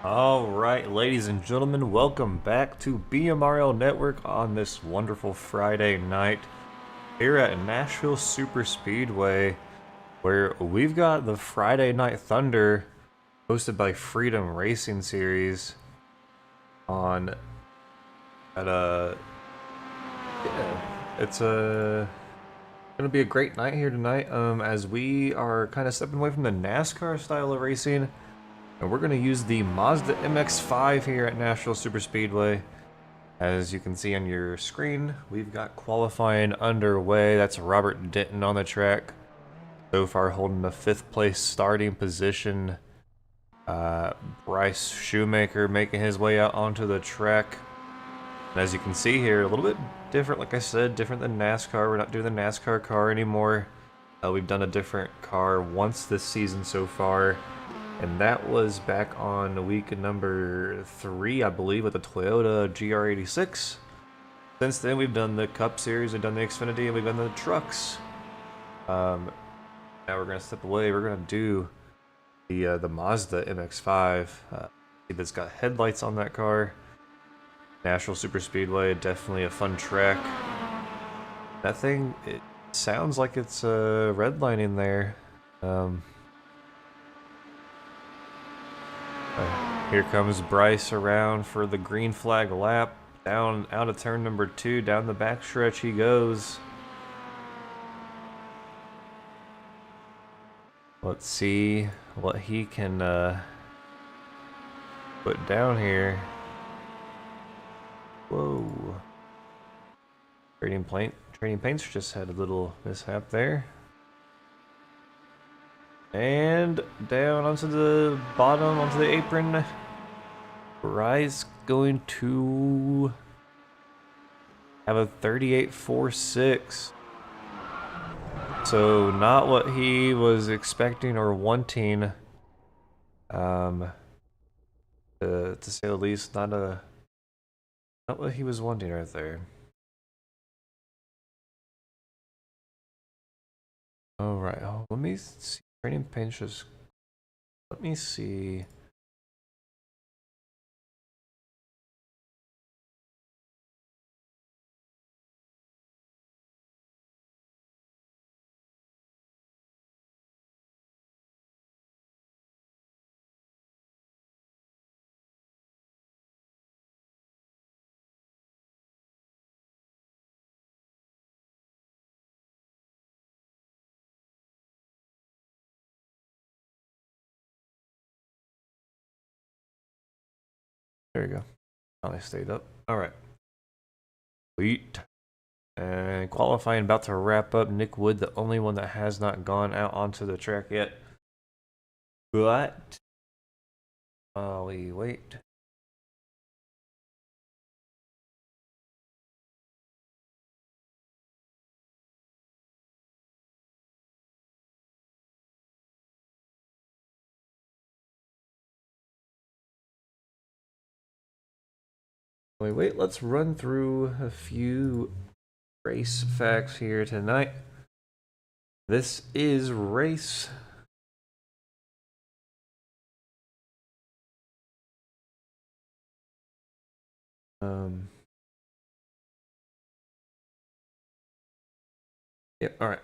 Alright, ladies and gentlemen, welcome back to BMRL Network on this wonderful Friday night here at Nashville Super Speedway, where we've got the Friday Night Thunder hosted by Freedom Racing Series on at it's gonna be a great night here tonight as we are kind of stepping away from the NASCAR style of racing. And we're going to use the Mazda MX-5 here at Nashville Super Speedway. As you can see on your screen, we've got qualifying underway. That's Robert Denton on the track. So far holding the 5th place starting position. Bryce Shoemaker making his way out onto the track. And as you can see here, a little bit different, like I said, different than NASCAR. We're not doing the NASCAR car anymore. We've done a different car once this season so far. And that was back on week number 3, I believe, with the Toyota GR86. Since then, we've done the Cup Series, we've done the Xfinity, and we've done the trucks. Now we're going to step away. We're going to do the Mazda MX-5. That's got headlights on that car. Nashville Super Speedway, definitely a fun track. That thing, it sounds like it's redlining there. Here comes Bryce around for the green flag lap. Down out of turn number 2, down the backstretch he goes. Let's see what he can put down here. Whoa. Trading Paints just had a little mishap there. And down onto the bottom, onto the apron. Bryce going to have a 38.46. So not what he was expecting or wanting. To say the least, not what he was wanting right there. Alright, let me see. Trading Paints just... Let me see... There you go. Finally stayed up. Alright. Sweet. And qualifying about to wrap up. Nick Wood, the only one that has not gone out onto the track yet. But we wait. Wait, let's run through a few race facts here tonight. This is race alright.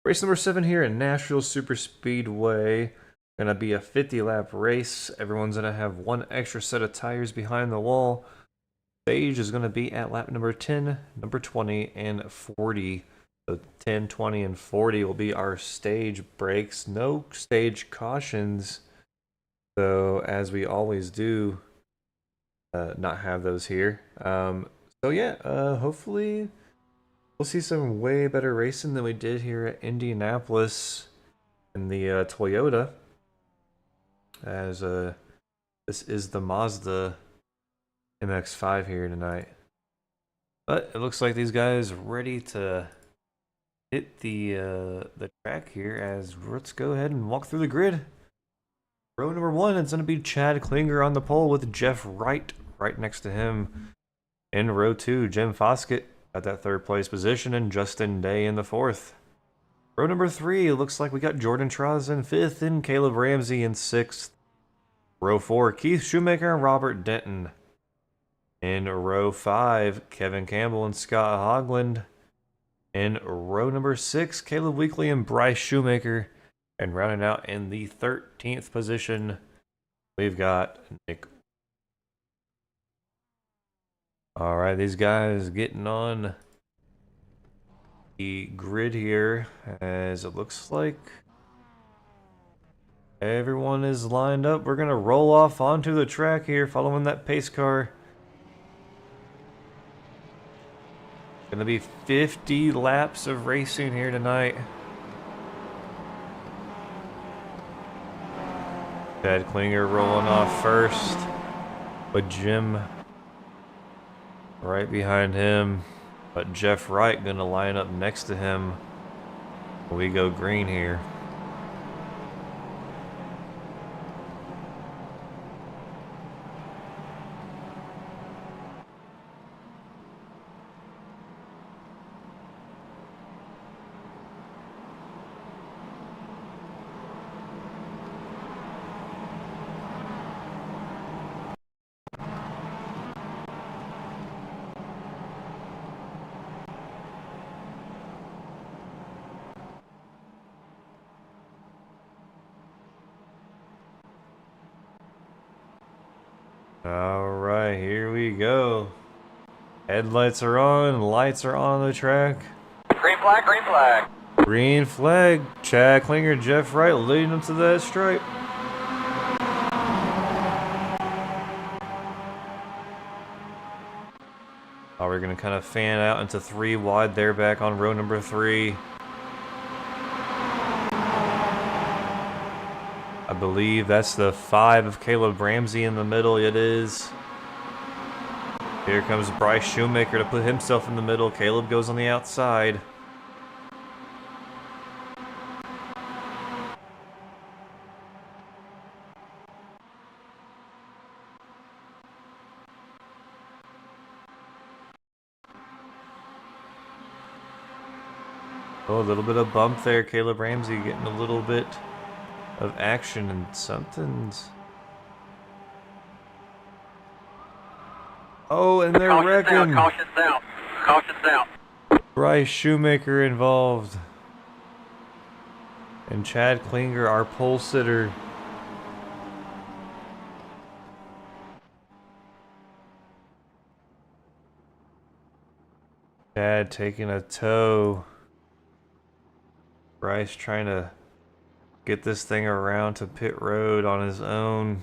Race number 7 here at Nashville Super Speedway. Gonna be a 50-lap race. Everyone's gonna have one extra set of tires behind the wall. Stage is gonna be at lap number 10, number 20, and 40. So 10, 20, and 40 will be our stage breaks. No stage cautions. So as we always do, not have those here. So yeah, hopefully we'll see some way better racing than we did here at Indianapolis in the Toyota. As this is the Mazda MX-5 here tonight. But it looks like these guys are ready to hit the track here. As let's go ahead and walk through the grid. Row number 1, it's going to be Chad Klinger on the pole with Jeff Wright right next to him. In row 2, Jim Foskett at that 3rd place position and Justin Day in the 4th. Row number 3, it looks like we got Jordan Traz in 5th and Caleb Ramsey in 6th. Row 4, Keith Shoemaker and Robert Denton. In row 5, Kevin Campbell and Scott Hogland. In row number 6, Caleb Weekly and Bryce Shoemaker. And rounding out in the 13th position, we've got Nick. Alright, these guys getting on the grid here, as it looks like everyone is lined up. We're going to roll off onto the track here, following that pace car. Gonna be 50 laps of racing here tonight. Chad Klinger rolling off first, with Jim right behind him. But Jeff Wright gonna line up next to him. We go green here. Alright, here we go. Headlights are on, lights are on the track. Green flag, green flag. Green flag. Chad Klinger, Jeff Wright leading them to that stripe. Oh, we're going to kind of fan out into 3 wide there back on row number 3. I believe that's the 5 of Caleb Ramsey in the middle. It is. Here comes Bryce Shoemaker to put himself in the middle. Caleb goes on the outside. Oh, a little bit of bump there. Caleb Ramsey getting a little bit of action, and something's... Oh, and they're wrecking. Caution south. Caution south. Bryce Shoemaker involved. And Chad Klinger, our pole sitter. Chad taking a tow. Bryce trying to get this thing around to pit road on his own.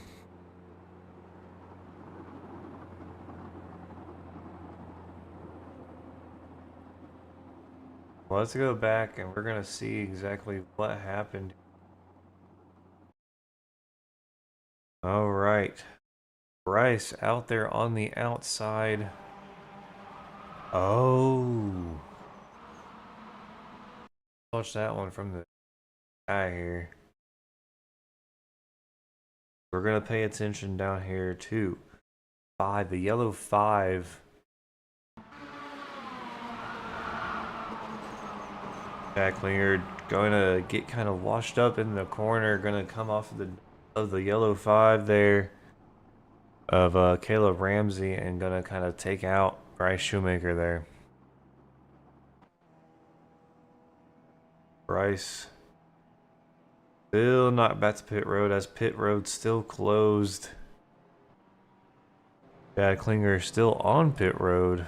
Let's go back and we're gonna see exactly what happened. Alright. Bryce out there on the outside. Oh. Watch that one from the guy here. We're gonna pay attention down here too. 5, the yellow 5. Chad Klinger going to get kind of washed up in the corner. Going to come off of the yellow 5 there of Caleb Ramsey, and going to kind of take out Bryce Shoemaker there. Bryce still not back to pit road, as pit road still closed. Chad Klinger still on pit road.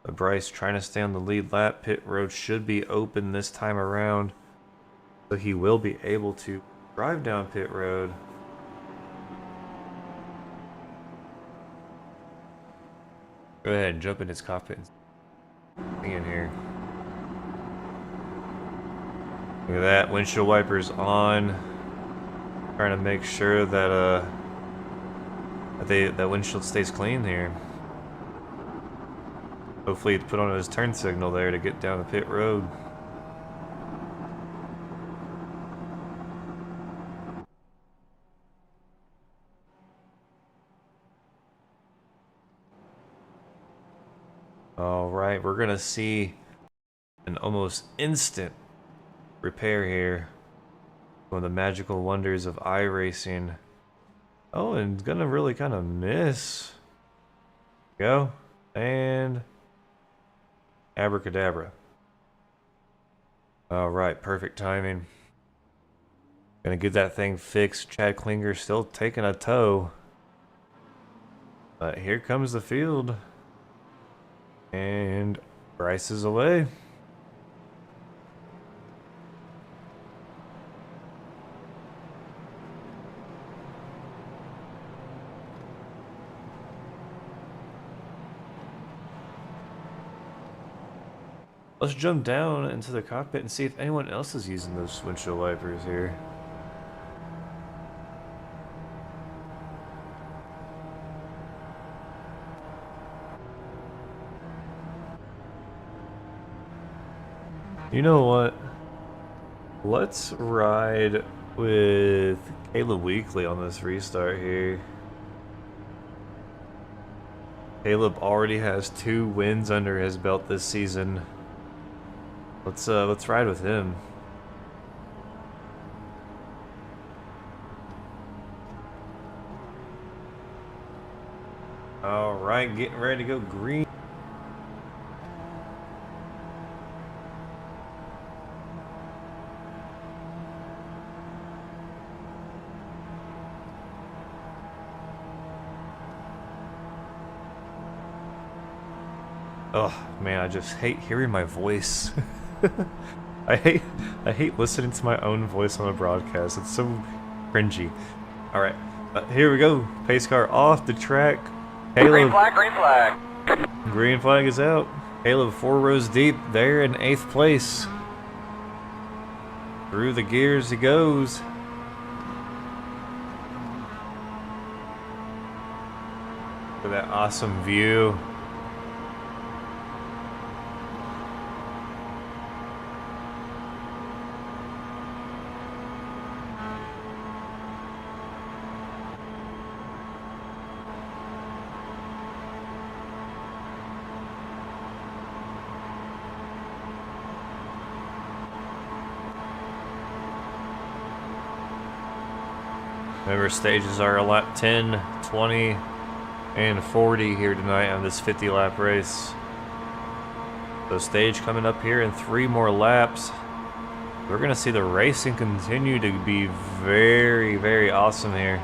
But Bryce trying to stay on the lead lap. Pit road should be open this time around, so he will be able to drive down pit road. Go ahead and jump in his cockpit and see in here. Look at that, windshield wipers on. Trying to make sure that that windshield stays clean here. Hopefully he'd put on his turn signal there to get down the pit road. Alright, we're gonna see an almost instant repair here. One of the magical wonders of iRacing. Oh, and gonna really kind of miss. Go. And abracadabra. Alright, perfect timing. Gonna get that thing fixed. Chad Klinger still taking a tow. But here comes the field. And Bryce is away. Let's jump down into the cockpit and see if anyone else is using those windshield wipers here. You know what? Let's ride with Caleb Weekly on this restart here. Caleb already has 2 wins under his belt this season. Let's ride with him. All right, getting ready to go green. Oh man, I just hate hearing my voice. I hate listening to my own voice on a broadcast. It's so cringy. All right, here we go. Pace car off the track. Caleb, Green flag, green flag. green flag is out. Caleb 4 rows deep there in 8th place. Through the gears he goes. Look at that awesome view. Remember, stages are a lap 10, 20, and 40 here tonight on this 50-lap race. So stage coming up here in 3 more laps. We're going to see the racing continue to be very, very awesome here.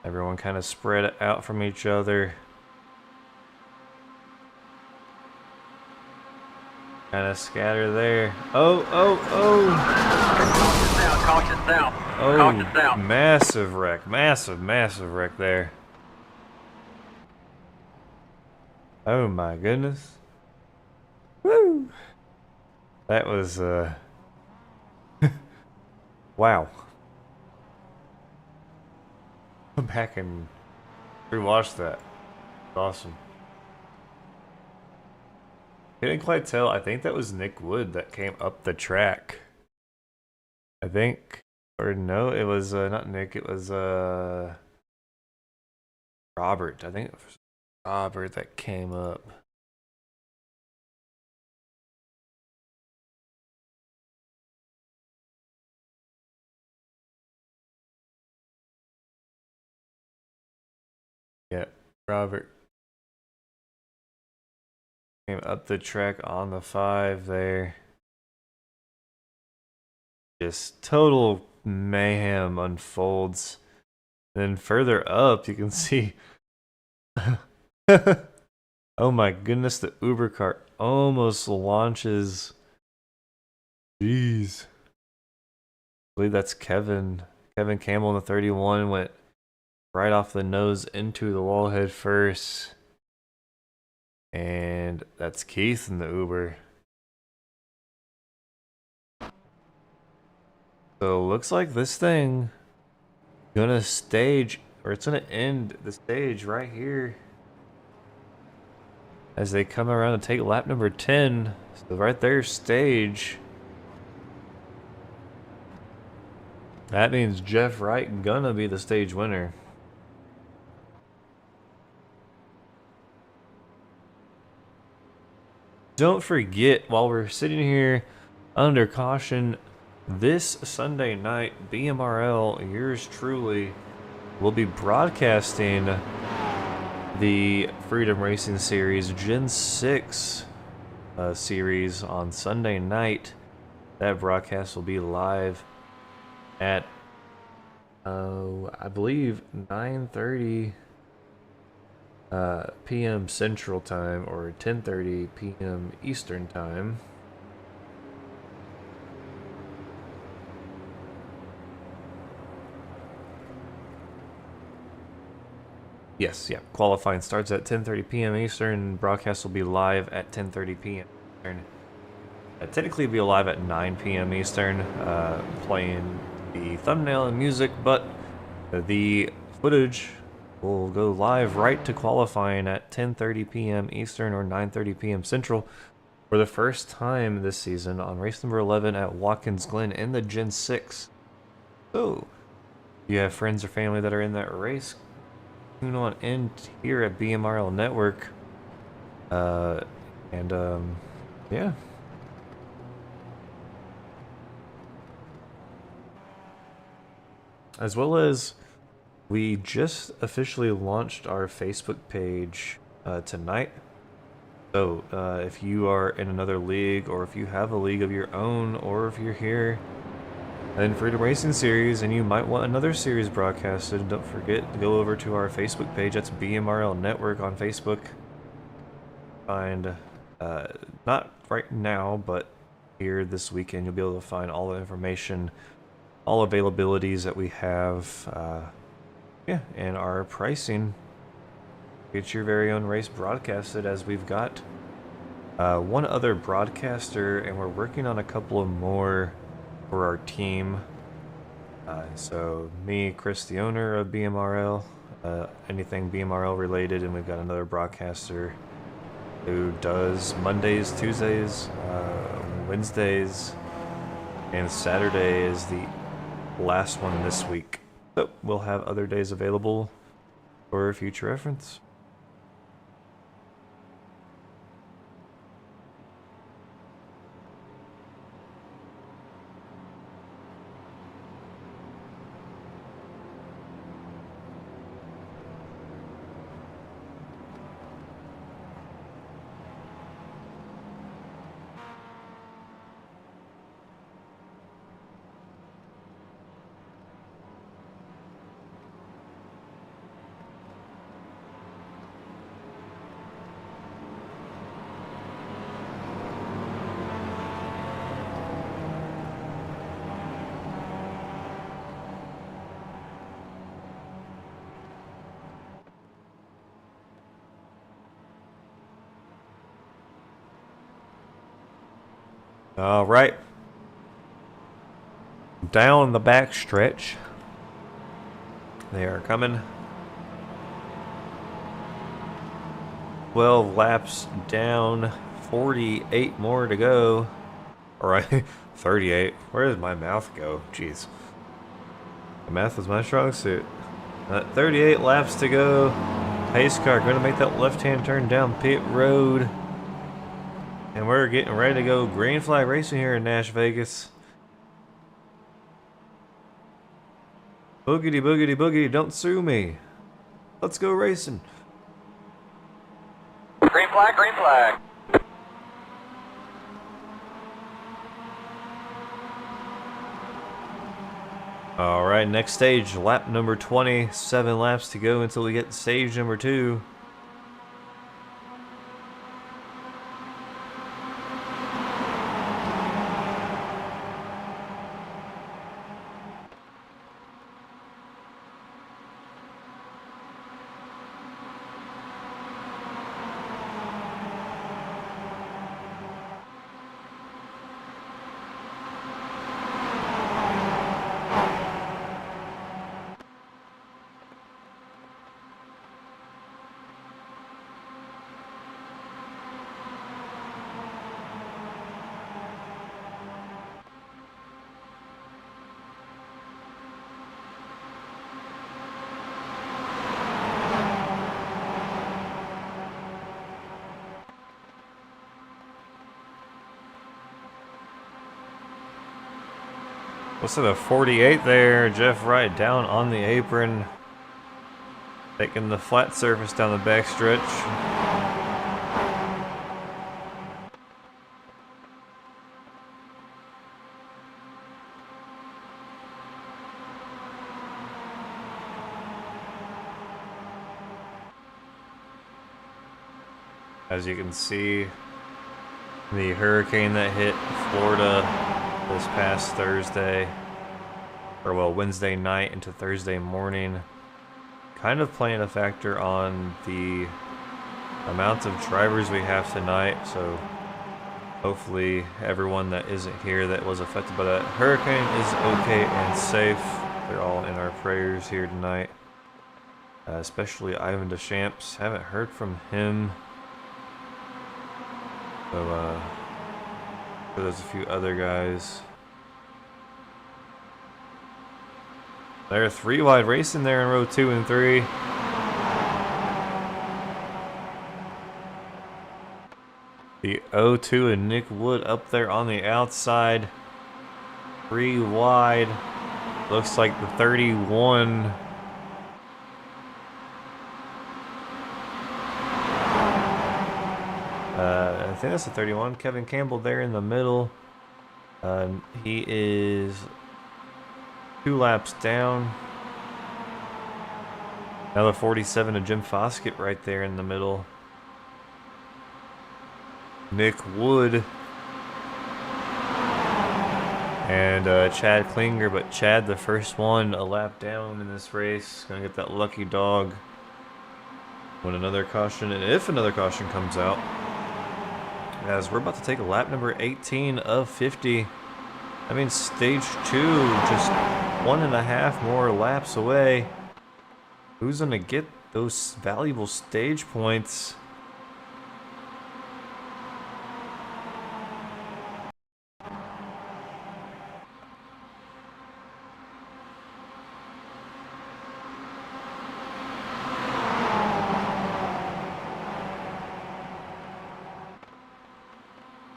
Everyone kind of spread out from each other. Kind of scatter there. Oh, oh, oh! Caution south. Oh, Caution south. massive wreck. Massive, massive wreck there. Oh my goodness. Woo! That was, wow. Come back and rewatch that. It's awesome. I didn't quite tell. I think that was Nick Wood that came up the track. I think. Or no, it was not Nick. It was Robert. I think it was Robert that came up. Yeah, Robert came up the track on the 5 there. Just total mayhem unfolds. Then further up, you can see. Oh my goodness, the Uber car almost launches. Jeez. I believe that's Kevin. Kevin Campbell in the 31 went right off the nose into the wall head first. And that's Keith in the Uber. So looks like this thing gonna stage, or it's gonna end the stage right here as they come around to take lap number 10. So right there, stage. That means Jeff Wright gonna be the stage winner. Don't forget, while we're sitting here under caution, this Sunday night, BMRL, yours truly, will be broadcasting the Freedom Racing Series Gen 6 series on Sunday night. That broadcast will be live at, I believe, 9:30 p.m. Central Time or 10:30 p.m. Eastern Time. Yes, yeah. Qualifying starts at 10:30 p.m. Eastern. Broadcast will be live at 10:30 p.m. Eastern. Technically, it'll be live at 9 p.m. Eastern, playing the thumbnail and music, but the footage will go live right to qualifying at 10:30 p.m. Eastern or 9:30 p.m. Central for the first time this season on race number 11 at Watkins Glen in the Gen 6. So, if you have friends or family that are in that race, tune on in here at BMRL Network. Yeah. As well as, we just officially launched our Facebook page tonight. So if you are in another league, or if you have a league of your own, or if you're here in Freedom Racing Series and you might want another series broadcasted, don't forget to go over to our Facebook page. That's BMRL Network on Facebook. Find, not right now, but here this weekend, you'll be able to find all the information, all availabilities that we have, yeah, and our pricing. Get your very own race broadcasted, as we've got one other broadcaster, and we're working on a couple of more for our team. So me, Chris, the owner of BMRL, anything BMRL related, and we've got another broadcaster who does Mondays, Tuesdays, Wednesdays, and Saturday is the last one this week. So we'll have other days available for future reference. All right. Down the back stretch. They are coming. 12 laps down, 48 more to go. All right, 38. Where does my mouth go? Jeez. The math is my strong suit. 38 laps to go. Pace car going to make that left-hand turn down pit road. And we're getting ready to go green flag racing here in Nash Vegas. Boogity, boogity, boogity, don't sue me. Let's go racing. Green flag, green flag. All right, next stage, lap number 20. 7 laps to go until we get to stage number 2. What's it, a 48 there? Jeff Wright down on the apron. Taking the flat surface down the backstretch. As you can see, the hurricane that hit Florida this past Thursday, or well, Wednesday night into Thursday morning, kind of playing a factor on the amount of drivers we have tonight. So hopefully everyone that isn't here that was affected by that hurricane is okay and safe. They're all in our prayers here tonight, especially Ivan Deschamps. Haven't heard from him. So, there's a few other guys. They're 3 wide racing there in row 2 and 3. The 02 and Nick Wood up there on the outside. 3 wide. Looks like the 31. I think that's the 31. Kevin Campbell there in the middle. He is 2 laps down. Now the 47 of Jim Foskett right there in the middle. Nick Wood. And Chad Klinger, but Chad the first one a lap down in this race. Gonna get that lucky dog when another caution, and if another caution comes out. As we're about to take lap number 18 of 50. I mean, stage 2, just 1.5 more laps away. Who's gonna get those valuable stage points?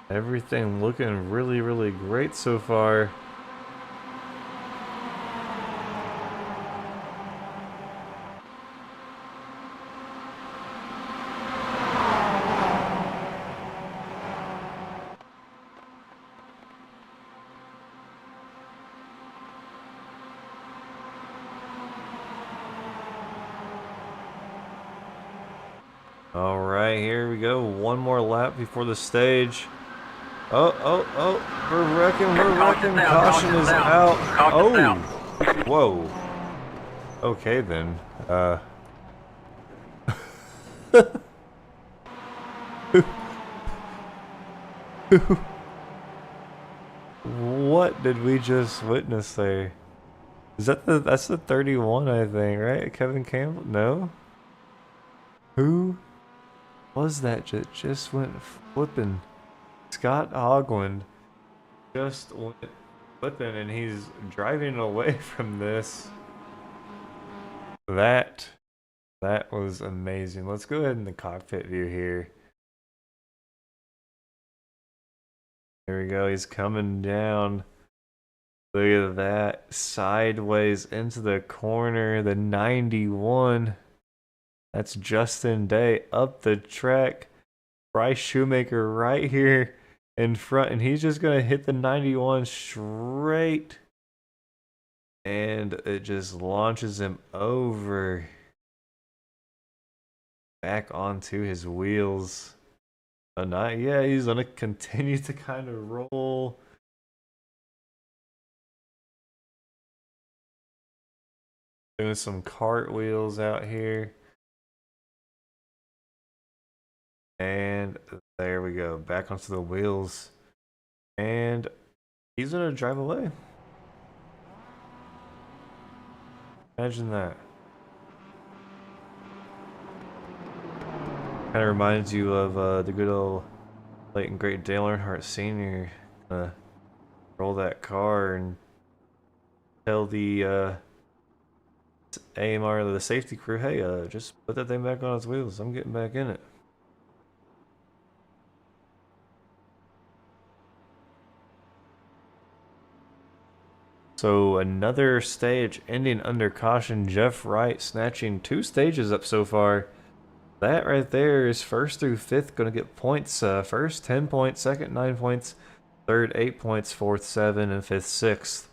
Everything looking really, really great so far. All right, here we go. One more lap before the stage. Oh, we're wrecking. Caution is out. Oh, whoa. Okay then. What did we just witness there? Is that that's the 31, I think, right? Kevin Campbell? No? Who was that just went flipping? Scott Hogland just went flipping, and he's driving away from this. That was amazing. Let's go ahead in the cockpit view here. There we go. He's coming down. Look at that. Sideways into the corner. The 91. That's Justin Day up the track. Bryce Shoemaker right here in front, and he's just gonna hit the 91 straight, and it just launches him over back onto his wheels. Oh, not yet. He's gonna continue to kind of roll. Doing some cartwheels out here. And there we go, back onto the wheels, and he's gonna drive away. Imagine that. Kind of reminds you of the good old late and great Dale Earnhardt Sr. Roll that car and tell the AMR, the safety crew, hey, just put that thing back on its wheels. I'm getting back in it. So another stage ending under caution. Jeff Wright snatching 2 stages up so far. That right there is first through fifth going to get points. First 10 points, second 9 points, third 8 points, fourth 7, and fifth 6th.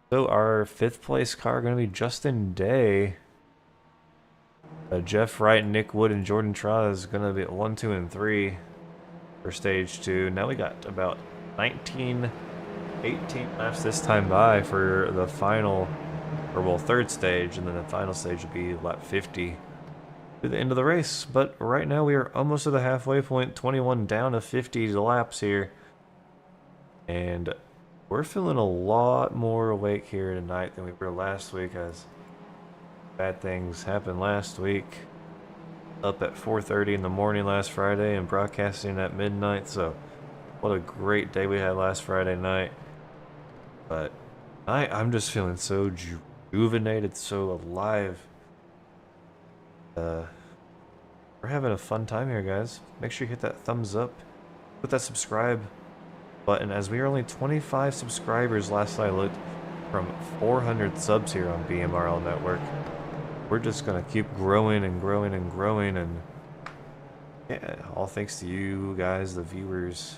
So our 5th place car going to be Justin Day. Jeff Wright, Nick Wood, and Jordan Trotta is going to be at 1, 2, and 3 for stage 2. Now we got about 18 laps this time by for the final, or well, 3rd stage, and then the final stage will be lap 50 to the end of the race. But right now we are almost at the halfway point, 21 down to 50 laps here. And we're feeling a lot more awake here tonight than we were last week, as bad things happened last week. Up at 4:30 in the morning last Friday and broadcasting at midnight, so what a great day we had last Friday night. But I'm just feeling so rejuvenated, so alive. We're having a fun time here, guys. Make sure you hit that thumbs up, put that subscribe button, as we are only 25 subscribers last I looked from 400 subs here on BMRL Network. We're just gonna keep growing and growing and growing, and yeah, all thanks to you guys, the viewers.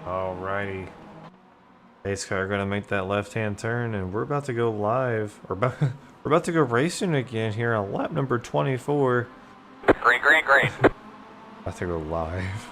Alrighty. Pace car gonna make that left-hand turn, and we're about to go live. We're about to go racing again here on lap number 24. Green, green, green. About to go live.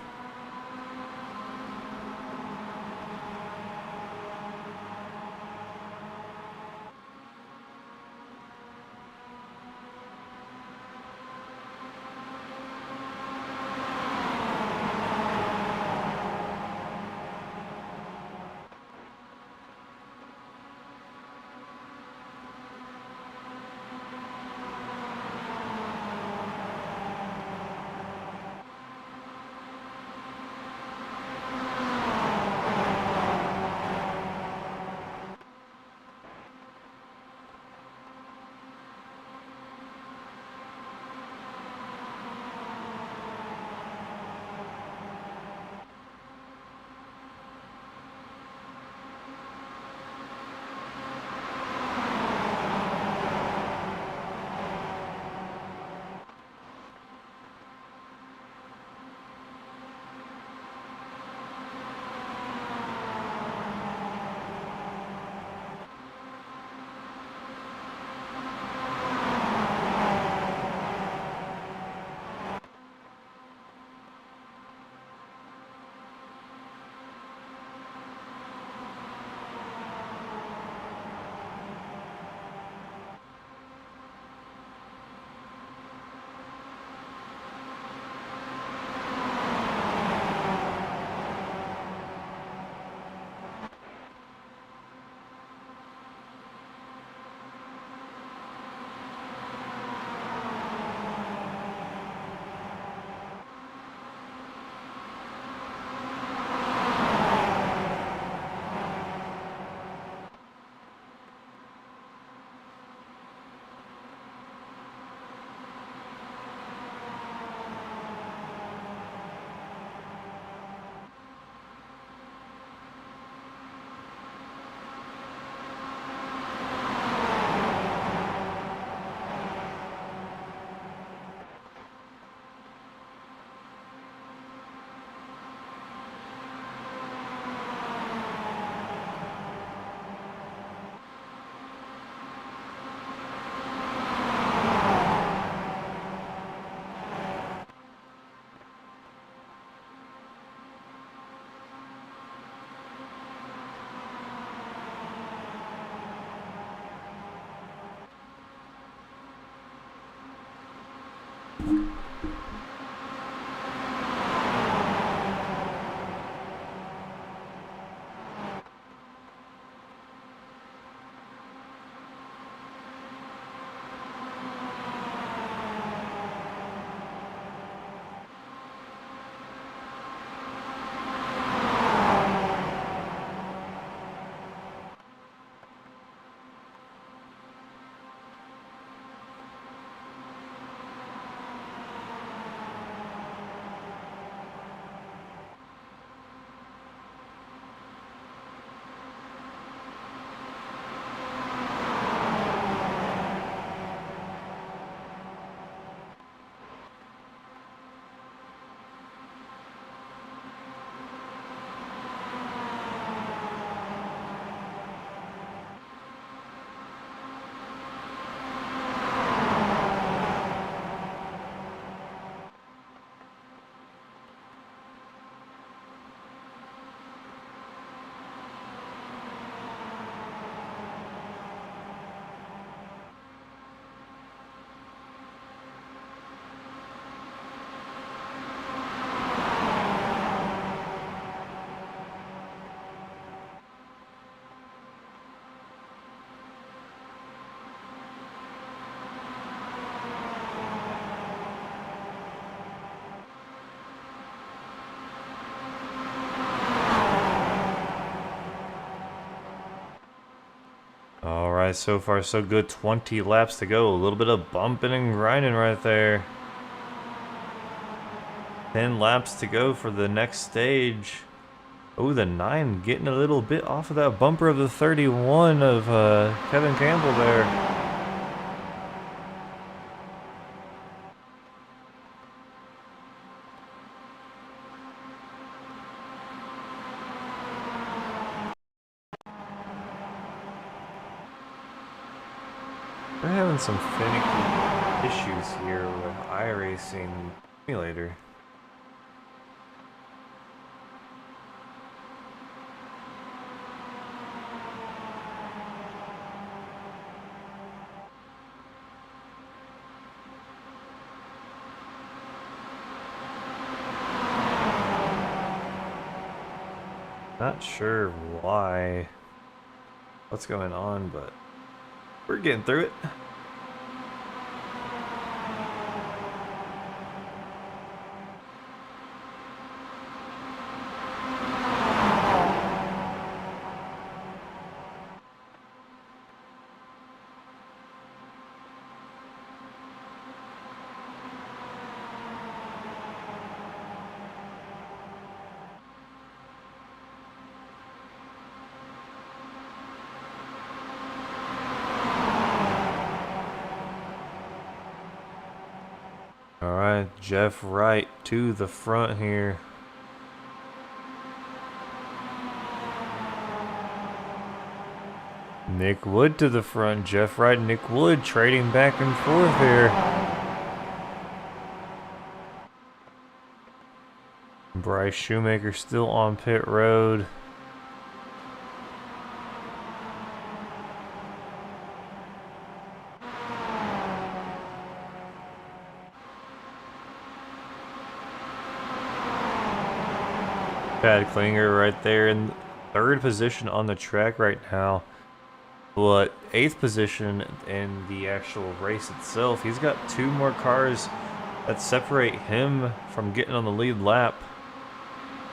Alright, so far so good. 20 laps to go. A little bit of bumping and grinding right there. 10 laps to go for the next stage. Oh, the 9 getting a little bit off of that bumper of the 31 of Kevin Campbell there. We're having some finicky issues here with iRacing Simulator. Not sure why, what's going on, but we're getting through it. Alright, Jeff Wright to the front here. Nick Wood to the front. Jeff Wright and Nick Wood trading back and forth here. Bryce Shoemaker still on pit road. Chad Klinger right there in third position on the track right now, but 8th position in the actual race itself. He's got 2 more cars that separate him from getting on the lead lap,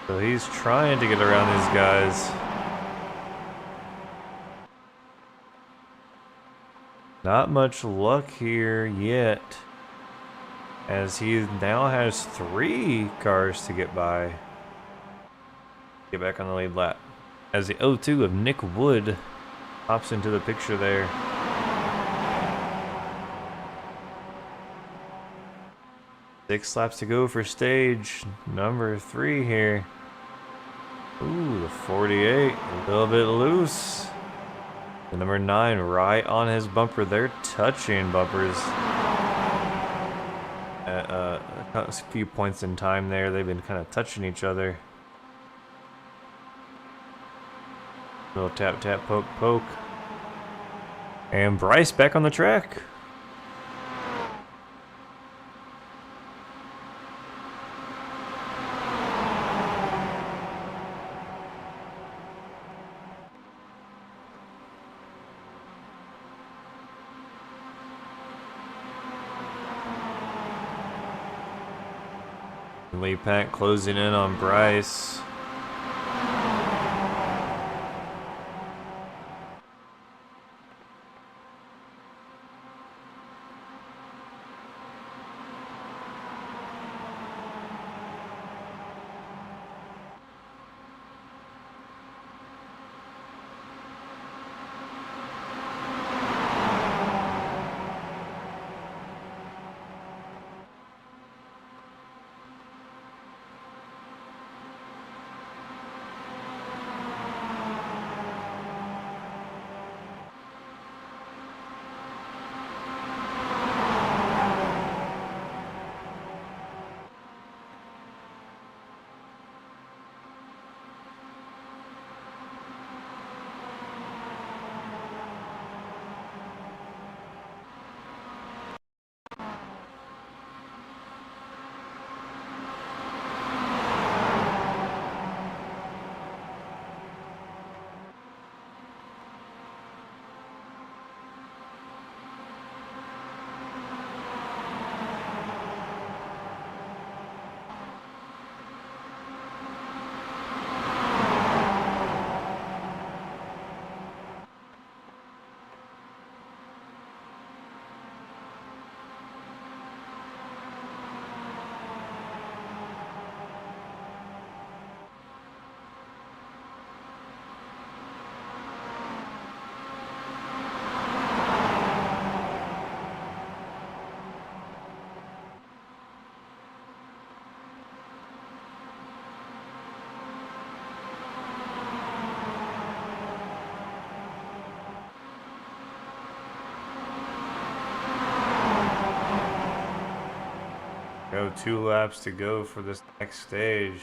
so he's trying to get around these guys. Not much luck here yet, as he now has 3 cars to get by. Get back on the lead lap as the 0-2 of Nick Wood pops into the picture there. Six laps to go for stage number 3 here. Ooh, the 48, a little bit loose. The number 9 right on his bumper. They're touching bumpers at a few points in time there. They've been kind of touching each other. Little tap, tap, poke, poke. And Bryce back on the track. Lee Pack closing in on Bryce. Go 2 laps to go for this next stage.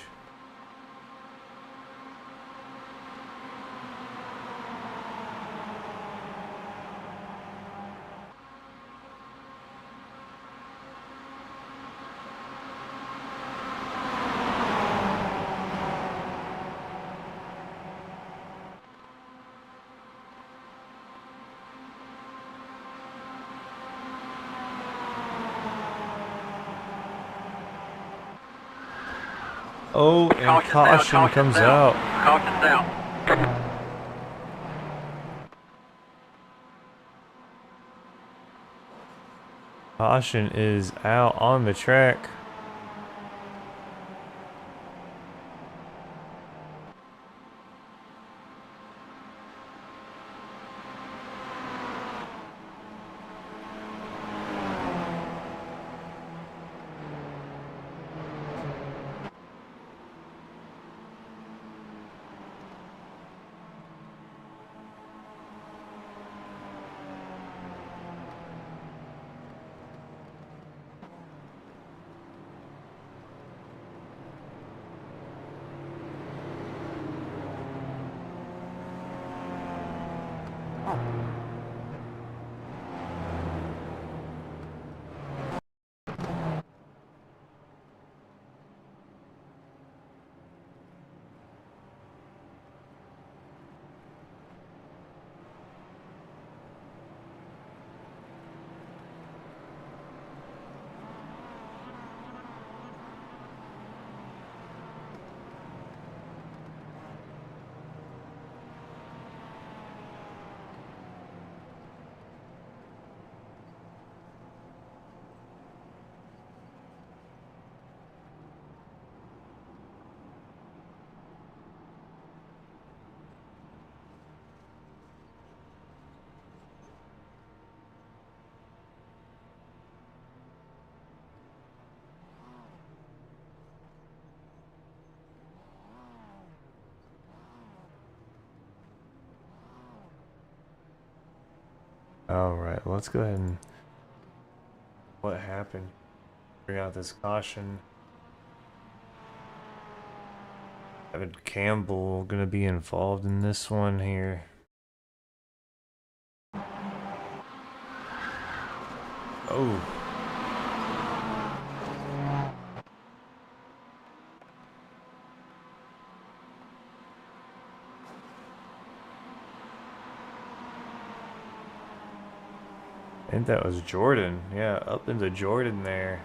Oh, and caution comes out. Caution's out. Caution is out on the track. Alright, let's go ahead and... What happened? Bring out this caution. Evan Campbell gonna be involved in this one here. Oh. I think that was Jordan. Yeah, up into Jordan there.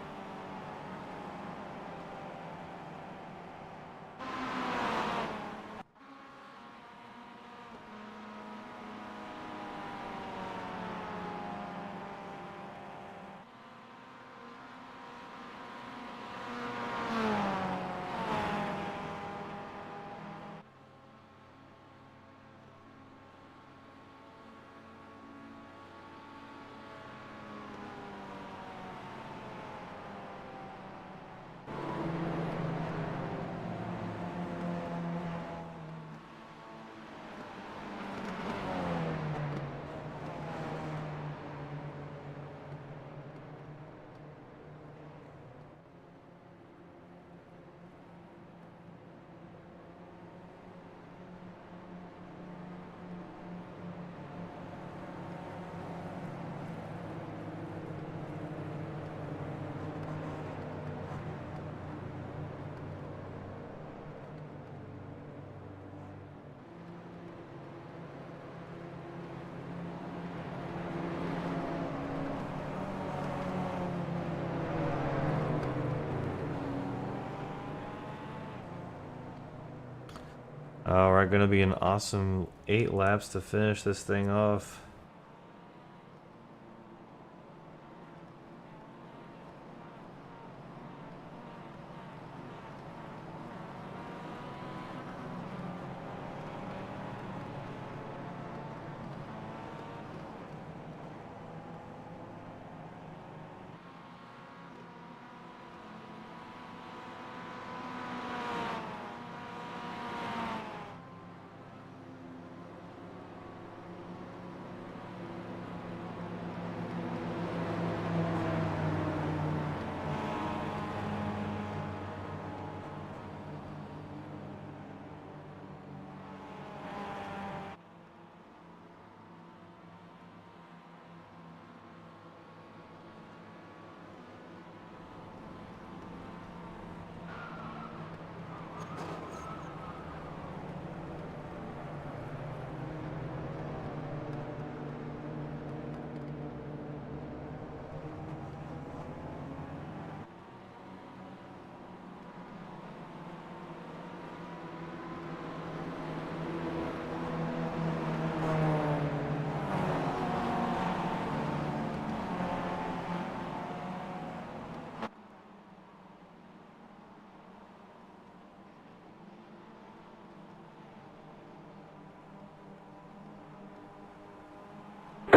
Alright, gonna be an awesome 8 laps to finish this thing off.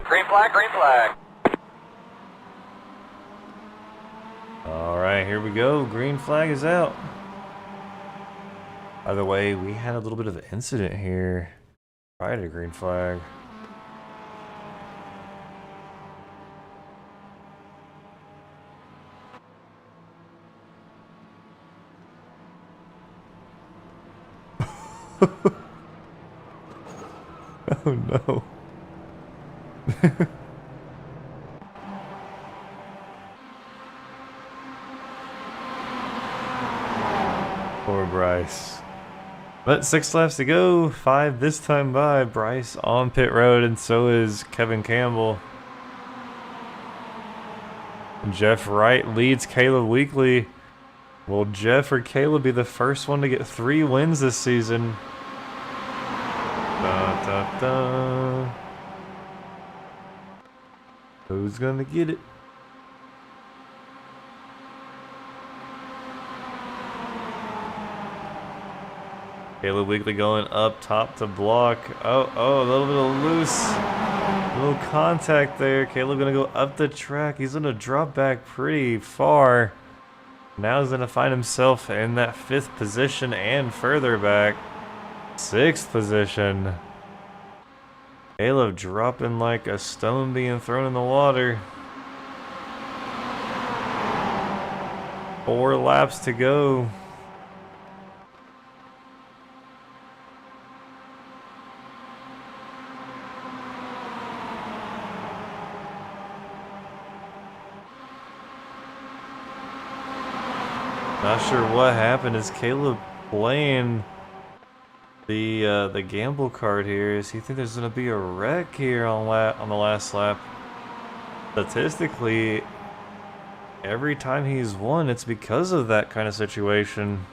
Green flag, green flag. Alright, here we go. Green flag is out. By the way, we had a little bit of an incident here prior to green flag. Oh no. Poor Bryce. But 6 laps to go, 5 this time by. Bryce on pit road, and so is Kevin Campbell. Jeff Wright leads Caleb Weekly. Will Jeff or Caleb be the first one to get 3 wins this season? Da, da, da. Who's gonna get it? Caleb Weekly going up top to block. Oh, a little bit of loose. Little contact there. Caleb gonna go up the track. He's gonna drop back pretty far. Now he's gonna find himself in that 5th position and further back. 6th position. Caleb dropping like a stone being thrown in the water. 4 laps to go. Not sure what happened. Is Caleb playing the gamble card here? Is he think there's gonna be a wreck here on the last lap? Statistically, every time he's won, it's because of that kind of situation.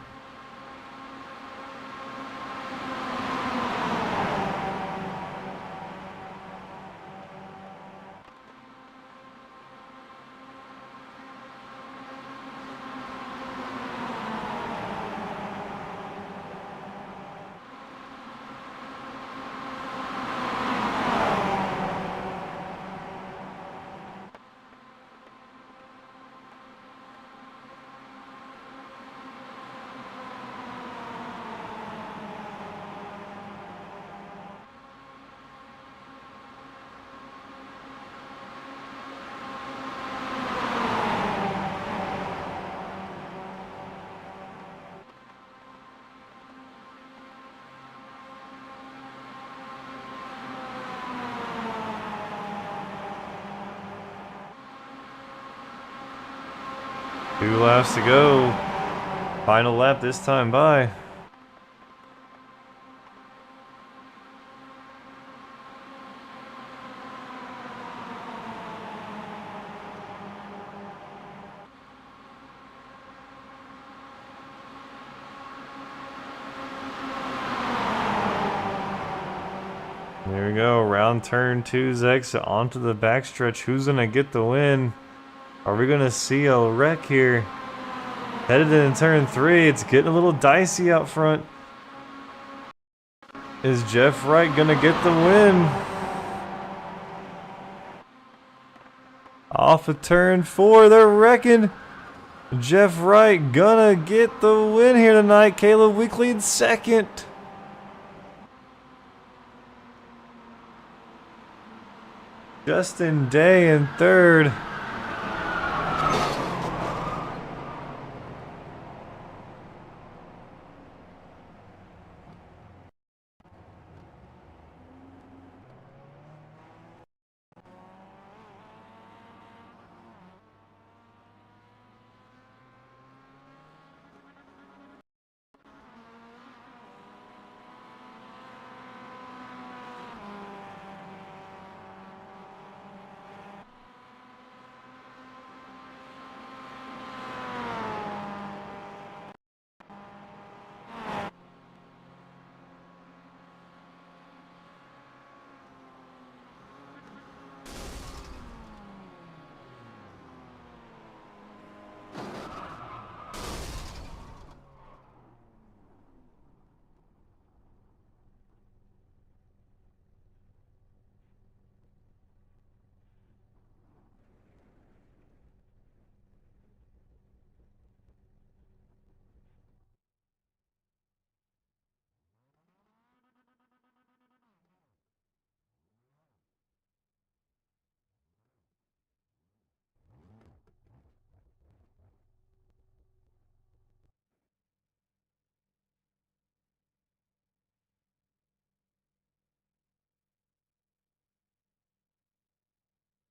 Two laps to go. Final lap this time by. There we go. Round turn 2's exit onto the backstretch. Who's gonna get the win? Are we gonna see a wreck here? Headed in turn 3. It's getting a little dicey out front. Is Jeff Wright gonna get the win? Off of turn 4, they're wrecking. Jeff Wright gonna get the win here tonight. Caleb Weekly in second. Justin Day in third.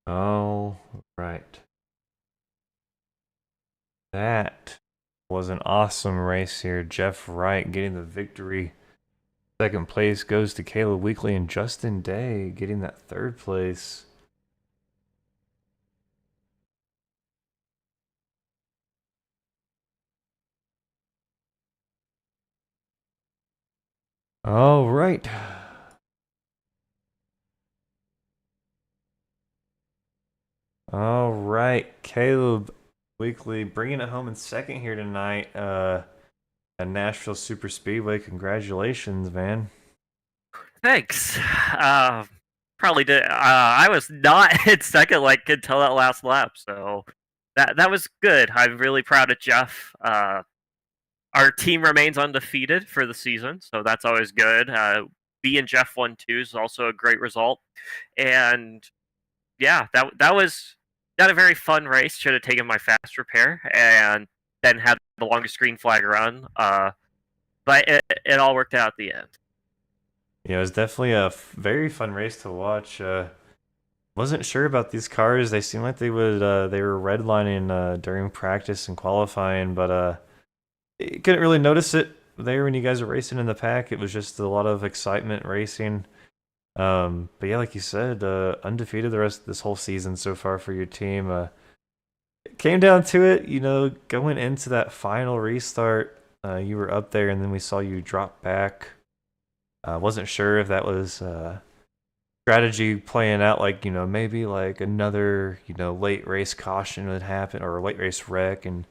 All right. That was an awesome race here. Jeff Wright getting the victory. Second place goes to Caleb Weekly and Justin Day getting that third place. All right. All right. Caleb Weekly bringing it home in second here tonight. At Nashville Super Speedway. Congratulations, man. Thanks. Probably did. I was not in second like until that last lap, so that was good. I'm really proud of Jeff. Our team remains undefeated for the season, so that's always good. B and Jeff 1-2 is also a great result, and yeah, that was not a very fun race. Should have taken my fast repair and then had the longest green flag run. But it all worked out at the end. Yeah, it was definitely a very fun race to watch. Wasn't sure about these cars. They seemed like they would they were redlining during practice and qualifying, but you couldn't really notice it there when you guys were racing in the pack. It was just a lot of excitement racing. But yeah, like you said, undefeated the rest of this whole season so far for your team. It came down to it, you know, going into that final restart. You were up there, and then we saw you drop back. Wasn't sure if that was strategy playing out, like, you know, maybe like another, you know, late race caution would happen or a late race wreck, and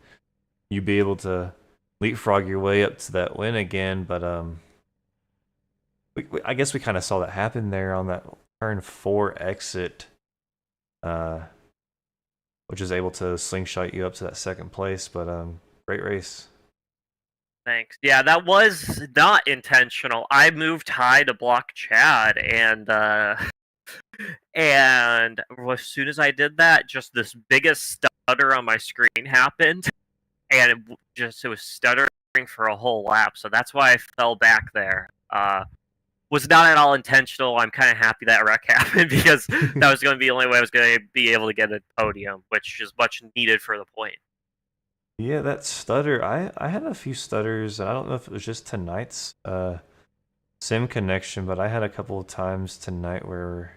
you'd be able to leapfrog your way up to that win again. But I guess we kind of saw that happen there on that turn 4 exit, which is able to slingshot you up to that second place. But great race. Thanks. Yeah, that was not intentional. I moved high to block Chad, and as soon as I did that, just this biggest stutter on my screen happened, and it was stuttering for a whole lap. So that's why I fell back there. Was not at all intentional. I'm kind of happy that wreck happened because that was going to be the only way I was going to be able to get a podium, which is much needed for the point. Yeah, that stutter. I had a few stutters. I don't know if it was just tonight's sim connection, but I had a couple of times tonight where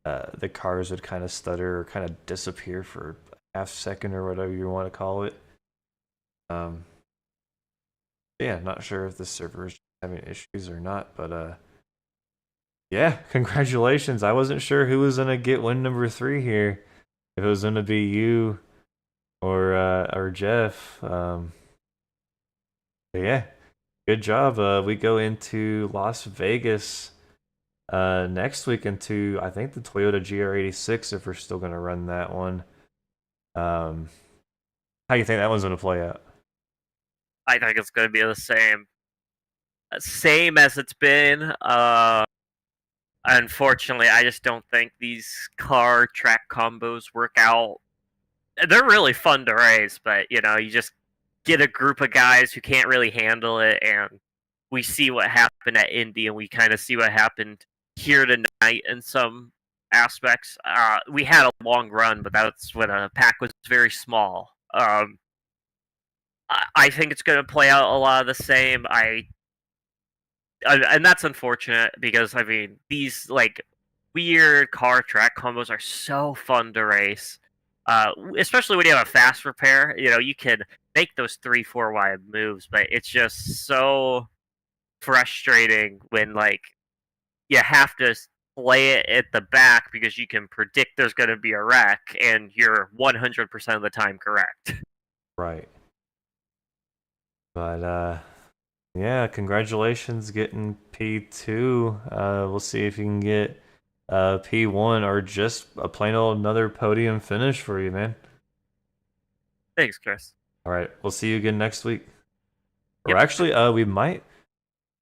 the cars would kind of stutter or kind of disappear for a half second or whatever you want to call it. Yeah, not sure if the server is having issues or not, but Yeah, congratulations. I wasn't sure who was gonna get win number 3 here. If it was gonna be you or Jeff. But yeah, good job. We go into Las Vegas next week into I think the Toyota GR86 if we're still gonna run that one. Um, how you think that one's gonna play out? I think it's going to be the same as it's been. Unfortunately, I just don't think these car track combos work out. They're really fun to race, but you just get a group of guys who can't really handle it, and we see what happened at Indy, and we kind of see what happened here tonight in some aspects. We had a long run, but that's when a pack was very small. I think it's going to play out a lot of the same. And that's unfortunate because I mean these like weird car track combos are so fun to race. Especially when you have a fast repair, you can make those 3-4 wide moves, but it's just so frustrating when like you have to play it at the back because you can predict there's going to be a wreck and you're 100% of the time correct. Right. But yeah, congratulations getting P2. We'll see if you can get P1 or just a plain old another podium finish for you, man. Thanks, Chris. All right, we'll see you again next week. Or Yep. actually, we might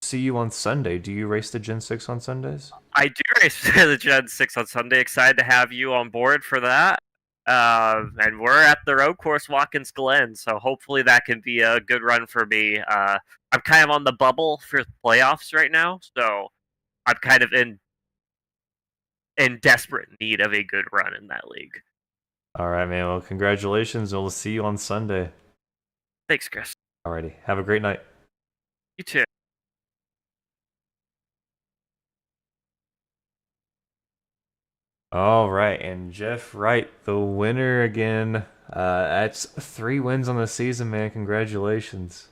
see you on Sunday. Do you race the Gen 6 on Sundays? I do race the Gen 6 on Sunday. Excited to have you on board for that. And we're at the road course, Watkins Glen, so hopefully that can be a good run for me. I'm kind of on the bubble for playoffs right now, so I'm kind of in desperate need of a good run in that league. All right, man. Well, congratulations, and we'll see you on Sunday. Thanks, Chris. Alrighty, have a great night. You too. All right, and Jeff Wright, the winner again. That's 3 wins on the season, man. Congratulations.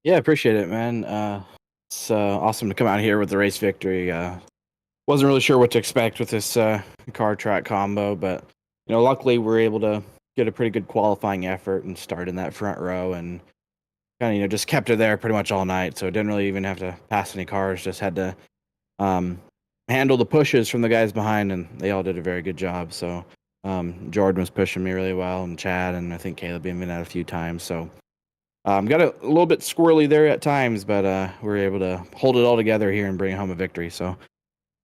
Yeah, appreciate it, man. It's awesome to come out here with the race victory. Wasn't really sure what to expect with this car track combo, but luckily we're able to get a pretty good qualifying effort and start in that front row, and kind of just kept it there pretty much all night. So didn't really even have to pass any cars. Just had to handle the pushes from the guys behind, and they all did a very good job. So Jordan was pushing me really well, and Chad, and I think Caleb even out a few times. So got a little bit squirrely there at times, but we were able to hold it all together here and bring home a victory. So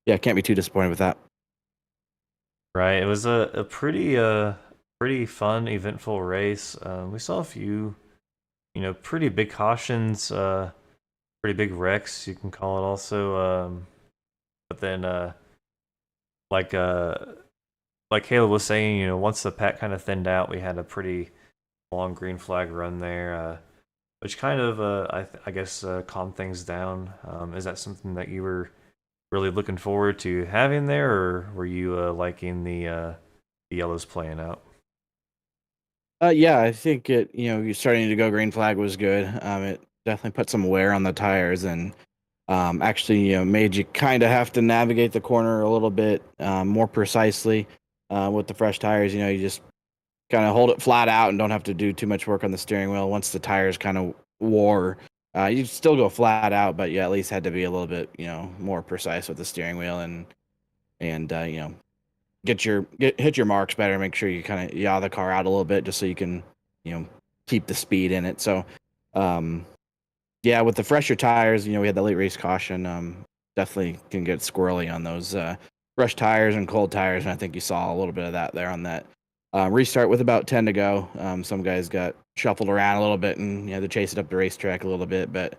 yeah, can't be too disappointed with that. Right, it was a pretty fun, eventful race. We saw a few, pretty big cautions, pretty big wrecks, you can call it also. But then, like like Caleb was saying, once the pack kind of thinned out, we had a pretty long green flag run there, which kind of, I guess, calmed things down. Is that something that you were really looking forward to having there, or were you liking the yellows playing out? Yeah, I think you're starting to go green flag was good. It definitely put some wear on the tires, and actually, made you kind of have to navigate the corner a little bit more precisely with the fresh tires. You just kind of hold it flat out and don't have to do too much work on the steering wheel. Once the tires kind of wore, you still go flat out, but you at least had to be a little bit, more precise with the steering wheel, and hit your marks better. Make sure you kind of yaw the car out a little bit just so you can, keep the speed in it. So, yeah, with the fresher tires, we had the late race caution. Definitely can get squirrely on those fresh tires and cold tires, and I think you saw a little bit of that there on that restart with about 10 to go. Some guys got shuffled around a little bit and you had to chase it up the racetrack a little bit, but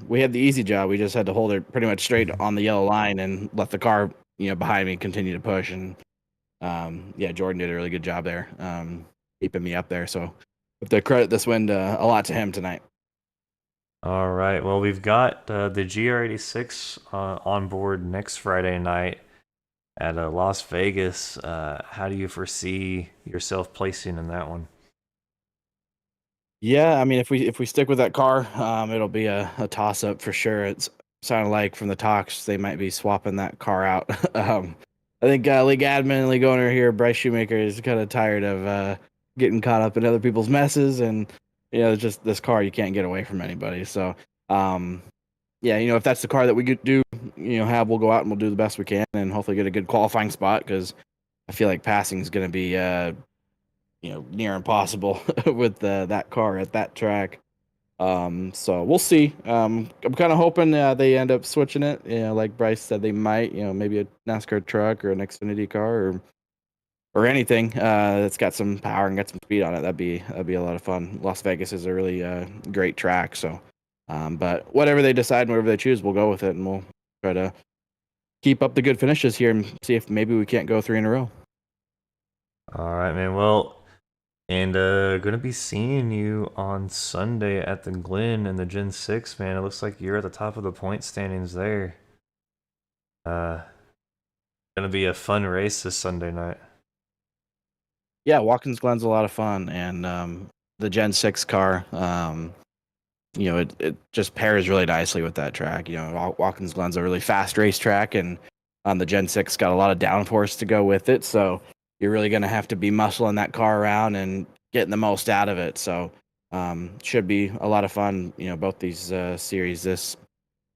we had the easy job. We just had to hold it pretty much straight on the yellow line and let the car, behind me continue to push. And yeah, Jordan did a really good job there, keeping me up there. So I have to credit this win a lot to him tonight. All right. Well, we've got the GR86 on board next Friday night at Las Vegas. How do you foresee yourself placing in that one? Yeah, I mean, if we stick with that car, it'll be a toss up for sure. It's sounded like from the talks they might be swapping that car out. I think league admin and league owner here, Bryce Shoemaker, is kind of tired of getting caught up in other people's messes, and it's just this car you can't get away from anybody. So yeah, if that's the car that we do, have, we'll go out and we'll do the best we can and hopefully get a good qualifying spot, because I feel like passing is going to be near impossible with that car at that track. So we'll see. I'm kind of hoping they end up switching it. Like Bryce said, they might. Maybe a NASCAR truck or an Xfinity car or anything that's got some power and got some speed on it. That'd be a lot of fun. Las Vegas is a really great track. So, but whatever they decide and whatever they choose, we'll go with it, and we'll try to keep up the good finishes here and see if maybe we can't go 3 in a row. All right, man. Well, and gonna be seeing you on Sunday at the Glen in the Gen 6, man. It looks like you're at the top of the point standings there. Gonna be a fun race this Sunday night. Yeah, Watkins Glen's a lot of fun, and the Gen 6 car, it just pairs really nicely with that track. Watkins Glen's a really fast racetrack, and the Gen 6 got a lot of downforce to go with it, so you're really going to have to be muscling that car around and getting the most out of it. So should be a lot of fun. Both these series this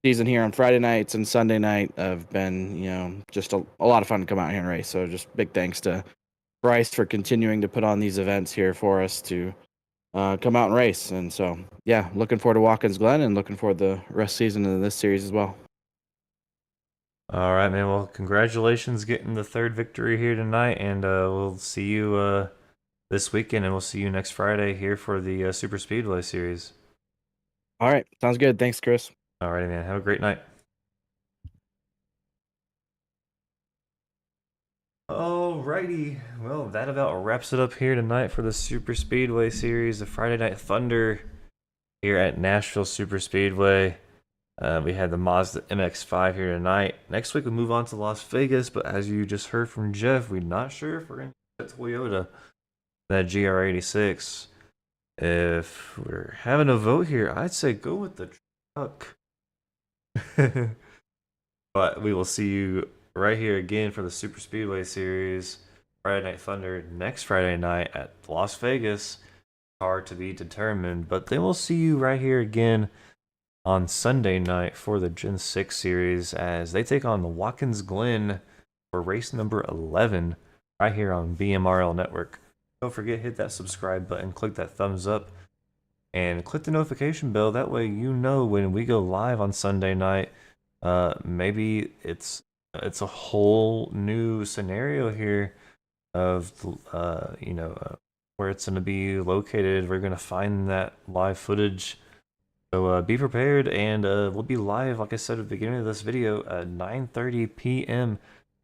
season here on Friday nights and Sunday night have been, just a lot of fun to come out here and race. So just big thanks to Bryce for continuing to put on these events here for us to come out and race. And so, yeah, looking forward to Watkins Glen and looking forward to the rest of the season of this series as well. All right, man. Well, congratulations getting the 3rd victory here tonight, and we'll see you this weekend, and we'll see you next Friday here for the Super Speedway Series. All right, sounds good. Thanks, Chris. All righty, man. Have a great night. Alrighty, well, that about wraps it up here tonight for the Super Speedway Series, the Friday Night Thunder here at Nashville Super Speedway. We had the Mazda MX-5 here tonight. Next week we move on to Las Vegas, but as you just heard from Jeff, we're not sure if we're going to get Toyota, that GR86. If we're having a vote here, I'd say go with the truck. But we will see you right here again for the Super Speedway Series, Friday Night Thunder, next Friday night at Las Vegas. Hard to be determined, but then we'll see you right here again on Sunday night for the Gen 6 Series as they take on the Watkins Glen for race number 11 right here on BMRL Network. Don't forget, hit that subscribe button, click that thumbs up, and click the notification bell. That way you know when we go live on Sunday night. Maybe it's a whole new scenario here of where it's going to be located. We're going to find that live footage, so be prepared, and we'll be live, like I said at the beginning of this video, at 9:30 p.m.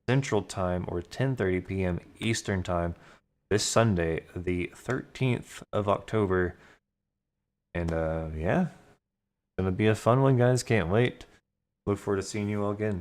Central Time or 10:30 p.m. Eastern Time this Sunday, the 13th of October. And yeah, it's going to be a fun one, guys. Can't wait. Look forward to seeing you all again.